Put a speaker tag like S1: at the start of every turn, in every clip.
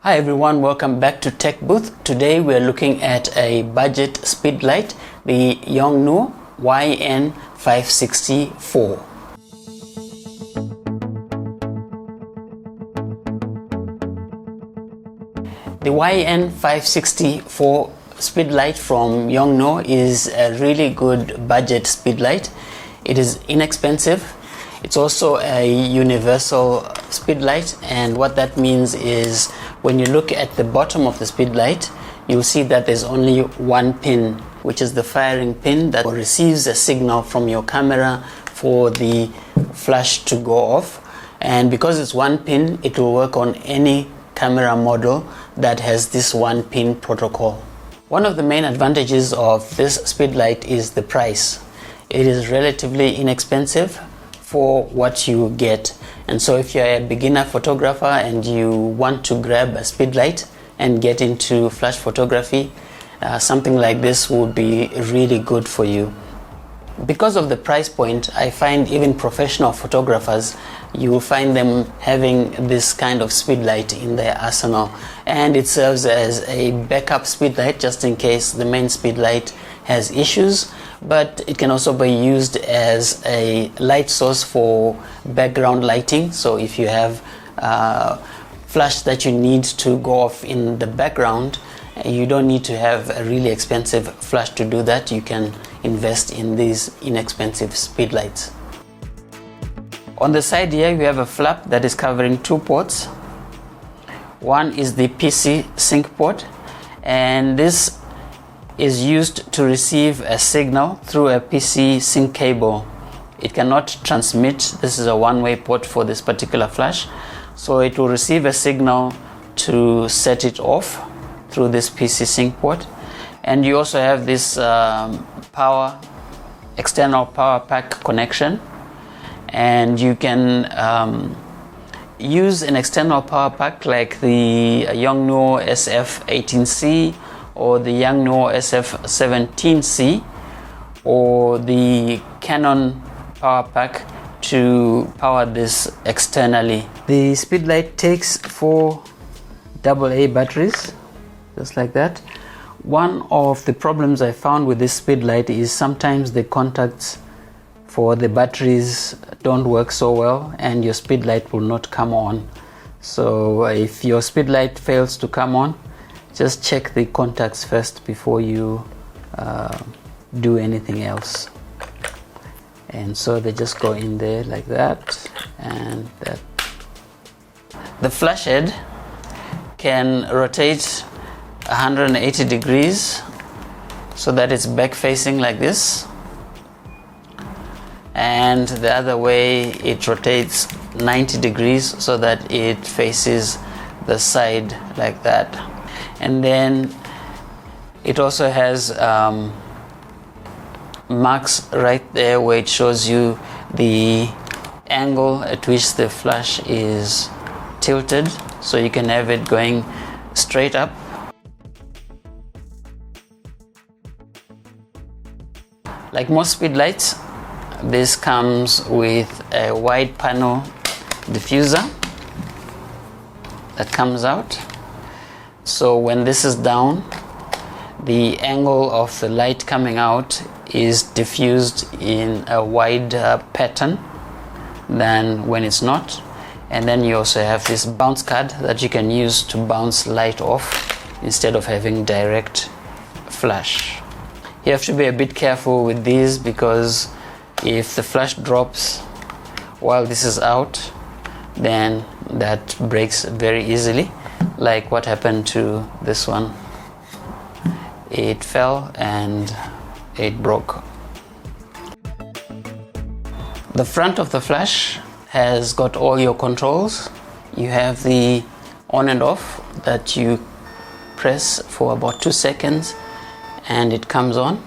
S1: Hi everyone, welcome back to Tech Booth. Today we're looking at a budget speedlight, the Yongnuo YN564. The YN564 speedlight from Yongnuo is a really good budget speedlight. It is inexpensive. It's also a universal speedlight, and what that means is when you look at the bottom of the speedlight, you'll see that there's only one pin, which is the firing pin that receives a signal from your camera for the flash to go off. And because it's one pin, it will work on any camera model that has this one pin protocol. One of the main advantages of this speedlight is the price. It is relatively inexpensive for what you get, and so if you're a beginner photographer and you want to grab a speedlight and get into flash photography, something like this would be really good for you. Because of the price point, I find even professional photographers, you will find them having this kind of speedlight in their arsenal, and it serves as a backup speedlight just in case the main speedlight has issues. But it can also be used as a light source for background lighting. So if you have flash that you need to go off in the background, you don't need to have a really expensive flash to do that. You can invest in these inexpensive speedlights. On the side here, we have a flap that is covering two ports. One is the PC sync port, and this is used to receive a signal through a PC sync cable. It cannot transmit. This is a one-way port for this particular flash, so it will receive a signal to set it off through this PC sync port. And you also have this external power pack connection, and you can use an external power pack like the Yongnuo SF18C or the Yongnuo SF17C or the Canon power pack to power this externally. The speedlight takes 4 AA batteries, just like that. One of the problems I found with this speedlight is sometimes the contacts for the batteries don't work so well and your speedlight will not come on. So if your speedlight fails to come on, just check the contacts first before you do anything else. And so they just go in there like that and that. The flash head can rotate 180 degrees so that it's back facing like this, and the other way it rotates 90 degrees so that it faces the side like that. And then it also has marks right there where it shows you the angle at which the flash is tilted, so you can have it going straight up. Like most speedlights, this comes with a wide panel diffuser that comes out. So when this is down, the angle of the light coming out is diffused in a wide pattern than when it's not. And then you also have this bounce card that you can use to bounce light off instead of having direct flash. You have to be a bit careful with these because if the flash drops while this is out, then that breaks very easily, like what happened to this one. It fell and it broke. The front of the flash has got all your controls. You have the on and off that you press for about 2 seconds and it comes on.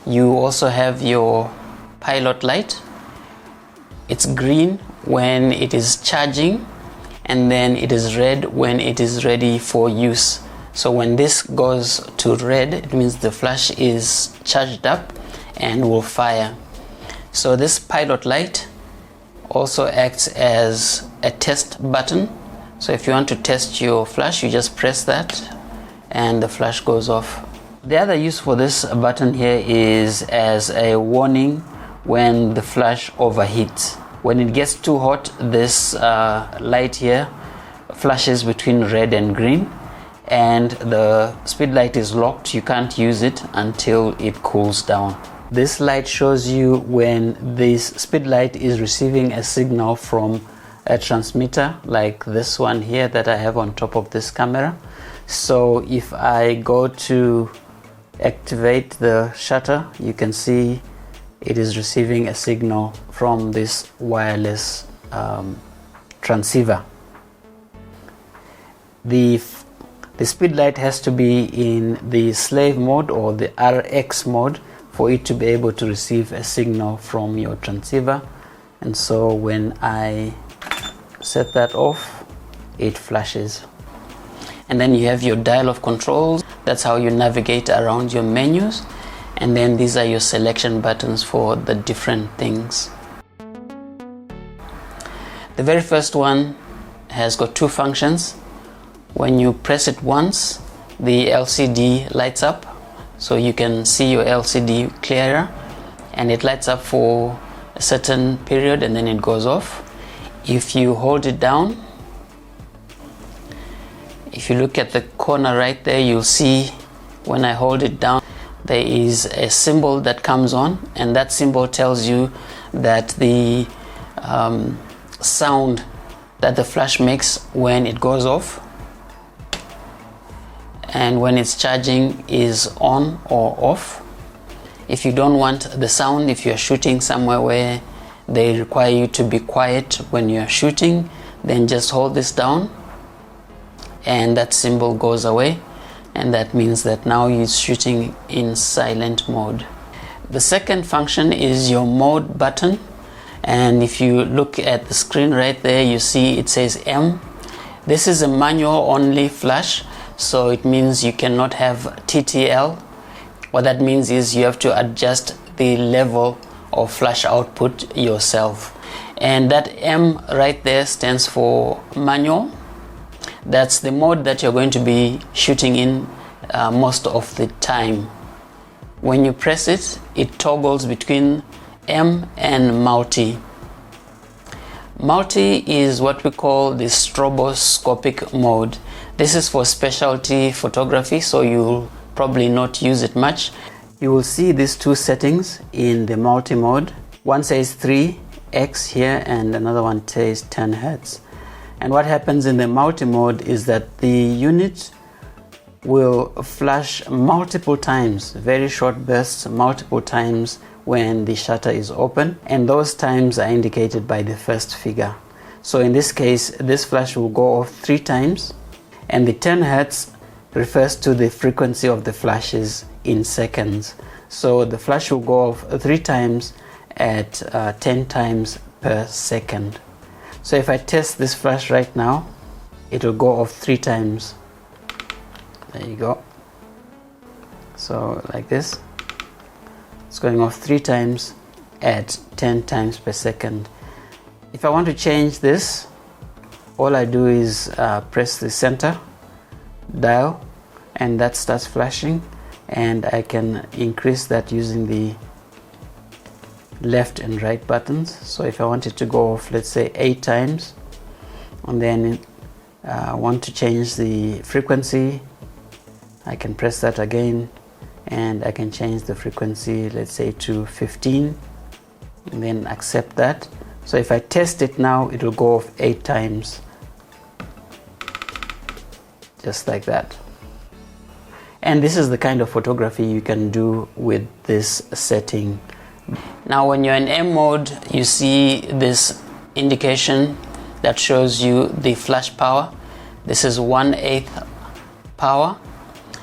S1: You also have your pilot light. It's green when it is charging, and then it is red when it is ready for use. So when this goes to red, it means the flash is charged up and will fire. So this pilot light also acts as a test button So if you want to test your flash, you just press that and the flash goes off. The other use for this button here is as a warning when the flash overheats. When it gets too hot, this light here flashes between red and green, and the speed light is locked. You can't use it until it cools down. This light shows you when this speed light is receiving a signal from a transmitter like this one here that I have on top of this camera. So if I go to activate the shutter, you can see it is receiving a signal from this wireless transceiver. The speed light has to be in the slave mode or the RX mode for it to be able to receive a signal from your transceiver. And so when I set that off, it flashes. And then you have your dial of controls. That's how you navigate around your menus. And then these are your selection buttons for the different things. The very first one has got two functions. When you press it once, the LCD lights up, so you can see your LCD clearer, and it lights up for a certain period and then it goes off. If you hold it down, if you look at the corner right there, you'll see when I hold it down, there is a symbol that comes on, and that symbol tells you that the sound that the flash makes when it goes off and when it's charging is on or off. If you don't want the sound, if you're shooting somewhere where they require you to be quiet when you're shooting, then just hold this down and that symbol goes away, and that means that now you're shooting in silent mode. The second function is your mode button, and if you look at the screen right there, you see it says M. This is a manual only flash, so it means you cannot have TTL. What that means is you have to adjust the level of flash output yourself, and that M right there stands for manual. That's the mode that you're going to be shooting in most of the time. When you press it, it toggles between M and multi. Multi is what we call the stroboscopic mode. This is for specialty photography, so you'll probably not use it much. You will see these two settings in the multi mode. One says 3x here and another one says 10 Hertz. And what happens in the multi mode is that the unit will flash multiple times, very short bursts, multiple times when the shutter is open, and those times are indicated by the first figure. So in this case, this flash will go off 3 times, and the 10 Hertz refers to the frequency of the flashes in seconds. So the flash will go off 3 times at 10 times per second. So if I test this flash right now, it will go off 3 times. There you go. So like this, it's going off 3 times at 10 times per second. If I want to change this, all I do is press the center dial and that starts flashing, and I can increase that using the left and right buttons. So if I want it to go off, let's say 8 times, and then want to change the frequency, I can press that again and I can change the frequency, let's say to 15, and then accept that. So if I test it now, it will go off 8 times, just like that. And this is the kind of photography you can do with this setting. Now when you're in M mode, you see this indication that shows you the flash power. This is 1/8 power,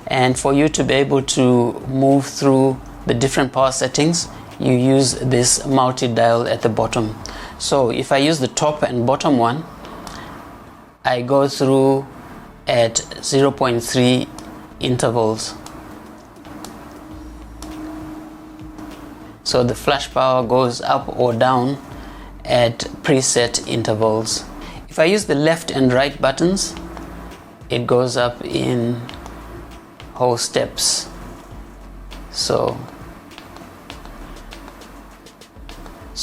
S1: and for you to be able to move through the different power settings, you use this multi-dial at the bottom. So if I use the top and bottom one, I go through at 0.3 intervals. So the flash power goes up or down at preset intervals. If I use the left and right buttons, it goes up in whole steps. So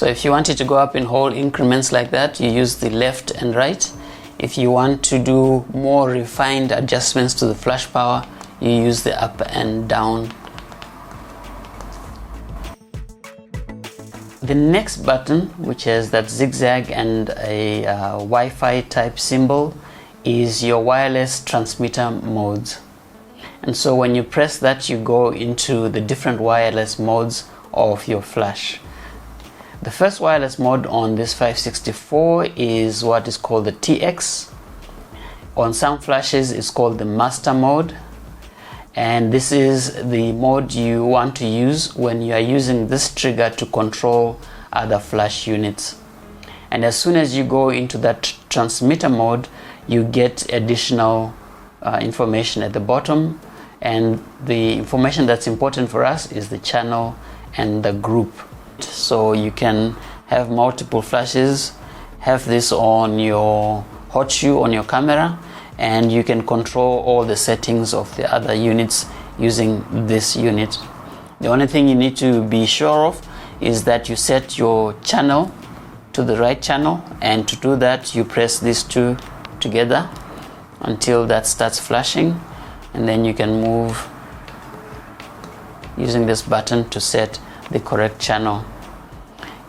S1: if you want it to go up in whole increments like that, you use the left and right. If you want to do more refined adjustments to the flash power, you use the up and down. The next button, which has that zigzag and a Wi-Fi type symbol, is your wireless transmitter modes. And so when you press that, you go into the different wireless modes of your flash. The first wireless mode on this 564 is what is called the TX. On some flashes it's called the master mode, and this is the mode you want to use when you are using this trigger to control other flash units. And as soon as you go into that transmitter mode, you get additional information at the bottom, and the information that's important for us is the channel and the group. So you can have multiple flashes, have this on your hot shoe on your camera, and you can control all the settings of the other units using this unit. The only thing you need to be sure of is that you set your channel to the right channel, and to do that you press these two together until that starts flashing, and then you can move using this button to set the correct channel.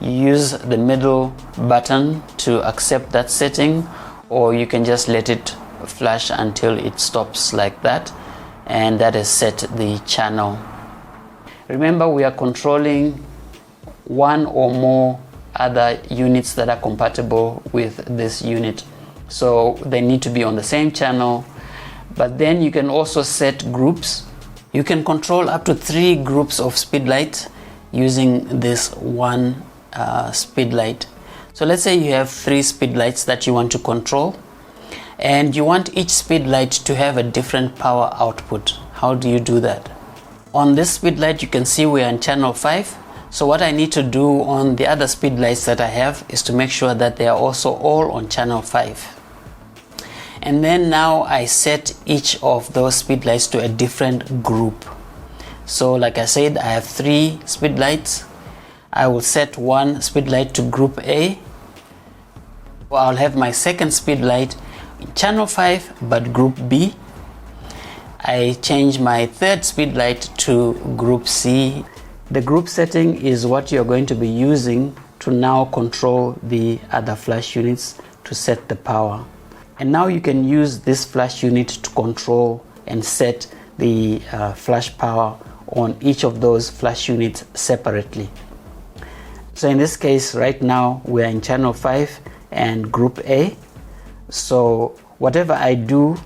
S1: You use the middle button to accept that setting, or you can just let it flash until it stops like that, and that has set the channel. Remember, we are controlling one or more other units that are compatible with this unit, so they need to be on the same channel. But then you can also set groups. You can control up to 3 groups of Speedlight using this one Speedlight. So let's say you have 3 Speedlights that you want to control, and you want each Speedlight to have a different power output. How do you do that? On this Speedlight, you can see we are on channel 5. So what I need to do on the other Speedlights that I have is to make sure that they are also all on channel 5. And then now I set each of those Speedlights to a different group. So like I said, I have 3 Speedlights. I will set one Speedlight to group A. I'll have my second Speedlight in channel 5 but group B. I change my third Speedlight to group C. The group setting is what you're going to be using to now control the other flash units to set the power. And now you can use this flash unit to control and set the flash power on each of those flash units separately. So in this case, right now we are in channel 5 and group A. So whatever I do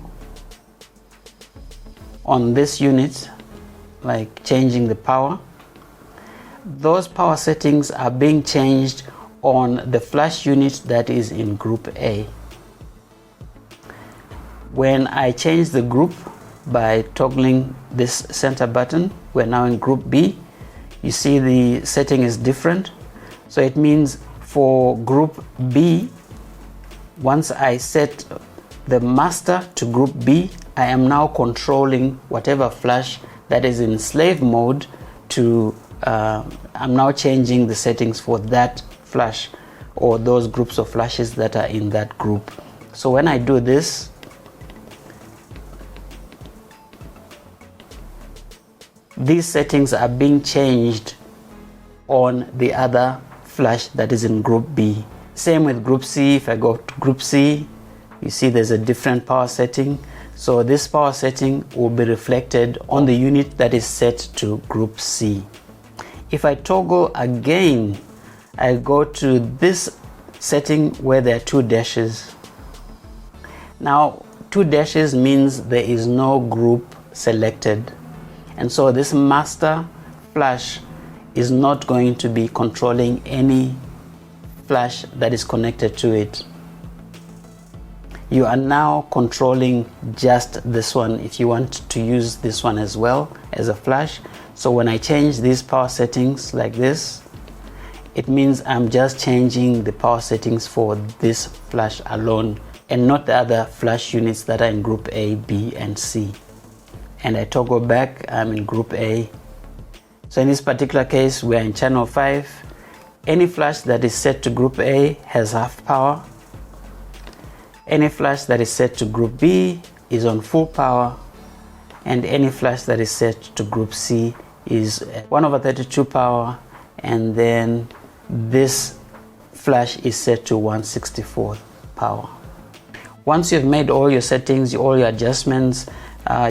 S1: on this unit, like changing the power, those power settings are being changed on the flash unit that is in group A. When I change the group by toggling this center button, we're now in group B. You see the setting is different. So it means for group B, once I set the master to group B, I am now controlling whatever flash that is in slave mode to, I'm now changing the settings for that flash or those groups of flashes that are in that group. So when I do this, these settings are being changed on the other flash that is in group B. Same with group C. If I go to group C, you see there's a different power setting. So this power setting will be reflected on the unit that is set to group C. If I toggle again, I go to this setting where there are 2 dashes. Now 2 dashes means there is no group selected, and so this master flash is not going to be controlling any flash that is connected to it. You are now controlling just this one if you want to use this one as well as a flash. So when I change these power settings like this, it means I'm just changing the power settings for this flash alone and not the other flash units that are in group A, B, and C. And I toggle back, I'm in group A. So in this particular case, we're in channel 5. Any flash that is set to group A has half power. Any flash that is set to group B is on full power. And any flash that is set to group C is 1/32 power. And then this flash is set to 1/64 power. Once you've made all your settings, all your adjustments,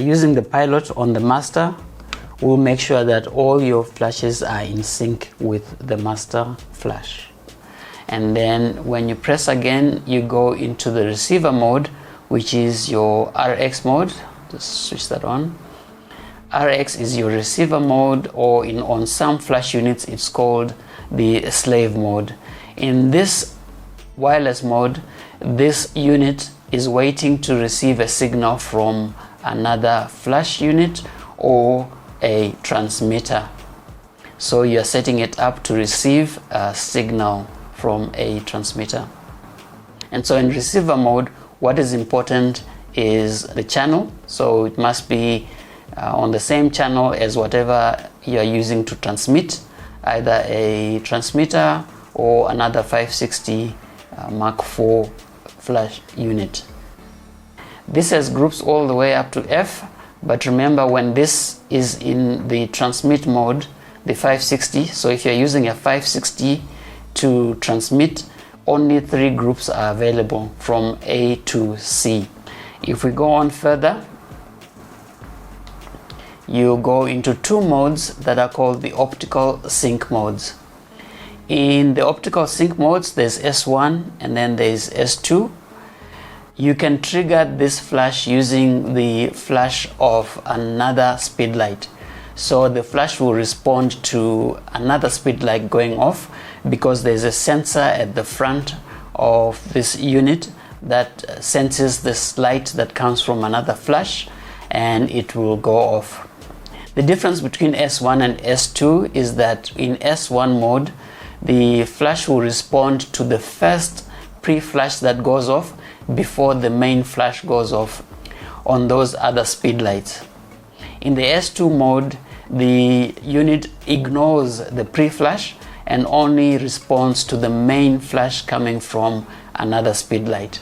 S1: using the pilot on the master will make sure that all your flashes are in sync with the master flash. And then when you press again, you go into the receiver mode, which is your RX mode. Just switch that on. RX is your receiver mode, or on some flash units it's called the slave mode. In this wireless mode, this unit is waiting to receive a signal from another flash unit or a transmitter. So you're setting it up to receive a signal from a transmitter. And so in receiver mode, what is important is the channel. So it must be on the same channel as whatever you're using to transmit, either a transmitter or another 560 Mark IV flash unit. This has groups all the way up to F, but remember, when this is in the transmit mode, the 560, so if you're using a 560 to transmit, only 3 groups are available from A to C. If we go on further, you go into 2 modes that are called the optical sync modes. In the optical sync modes, there's S1 and then there's S2. You can trigger this flash using the flash of another speedlight. So the flash will respond to another speedlight going off because there's a sensor at the front of this unit that senses this light that comes from another flash, and it will go off. The difference between S1 and S2 is that in S1 mode, the flash will respond to the first pre-flash that goes off before the main flash goes off on those other speedlights. In the S2 mode, the unit ignores the pre-flash and only responds to the main flash coming from another speedlight.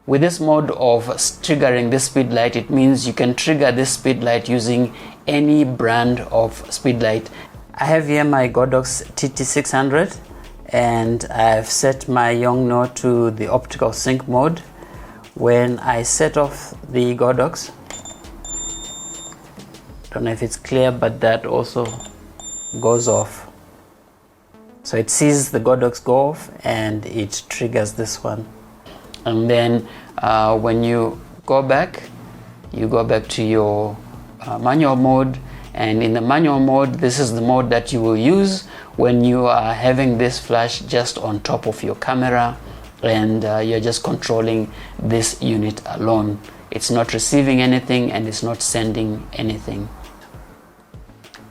S1: With this mode of triggering this speedlight, it means you can trigger this speedlight using any brand of speedlight. I have here my Godox TT600 and I've set my Yongnuo to the optical sync mode. When I set off the Godox, don't know if it's clear, but that also goes off. So it sees the Godox go off and it triggers this one. And then when you go back to your manual mode, and in the manual mode, this is the mode that you will use when you are having this flash just on top of your camera and you're just controlling this unit alone. It's not receiving anything and it's not sending anything.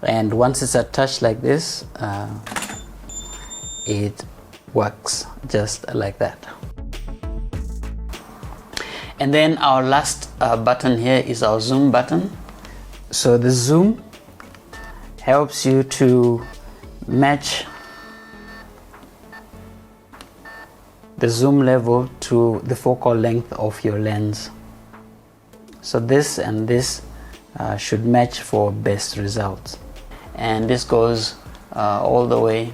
S1: And once it's attached like this, it works just like that. And then our last button here is our zoom button. So the zoom helps you to match the zoom level to the focal length of your lens. So this and this should match for best results. And this goes all the way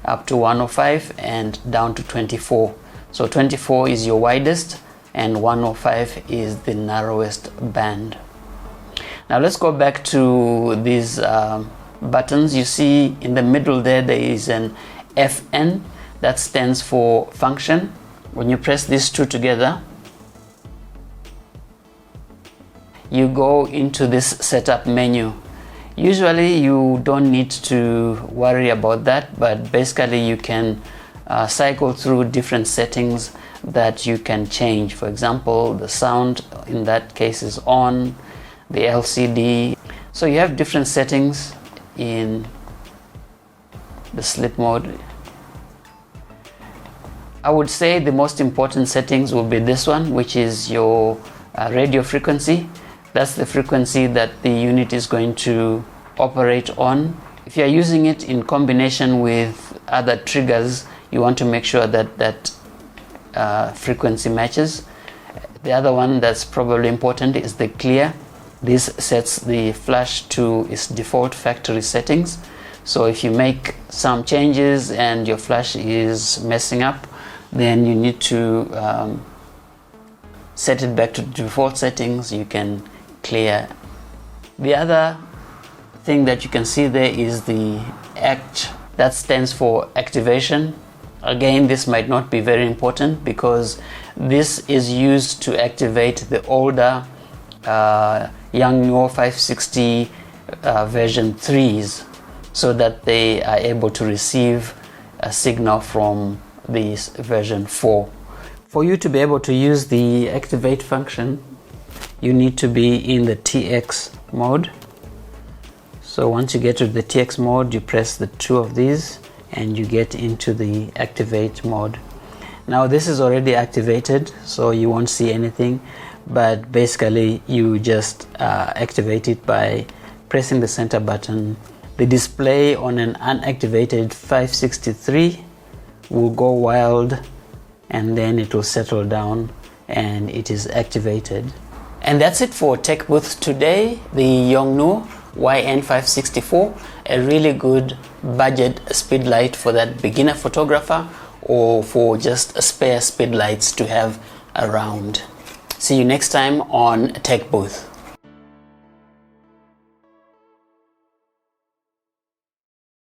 S1: up to 105 and down to 24. So 24 is your widest and 105 is the narrowest band. Now let's go back to these buttons. You see in the middle there is an FN that stands for function. When you press these two together, you go into this setup menu. Usually you don't need to worry about that, but basically you can cycle through different settings that you can change. For example, the sound in that case is on, the LCD. So you have different settings in the sleep mode. I would say the most important settings will be this one, which is your radio frequency. That's the frequency that the unit is going to operate on. If you are using it in combination with other triggers, you want to make sure that that frequency matches. The other one that's probably important is the clear. This sets the flash to its default factory settings. So if you make some changes and your flash is messing up, then you need to set it back to default settings. You can clear. The other thing that you can see there is the ACT. That stands for activation. Again, this might not be very important because this is used to activate the older Yongnuo 560 version 3s, so that they are able to receive a signal from this version 4. For you to be able to use the activate function, you need to be in the TX mode. So once you get to the TX mode, you press the two of these and you get into the activate mode. Now this is already activated, so you won't see anything, but basically you just activate it by pressing the center button. The display on an unactivated 563 will go wild, and then it will settle down and it is activated. And that's it for Tech Booth today. The Yongnuo YN564, a really good budget speedlight for that beginner photographer or for just spare speedlights to have around. See you next time on Tech Booth.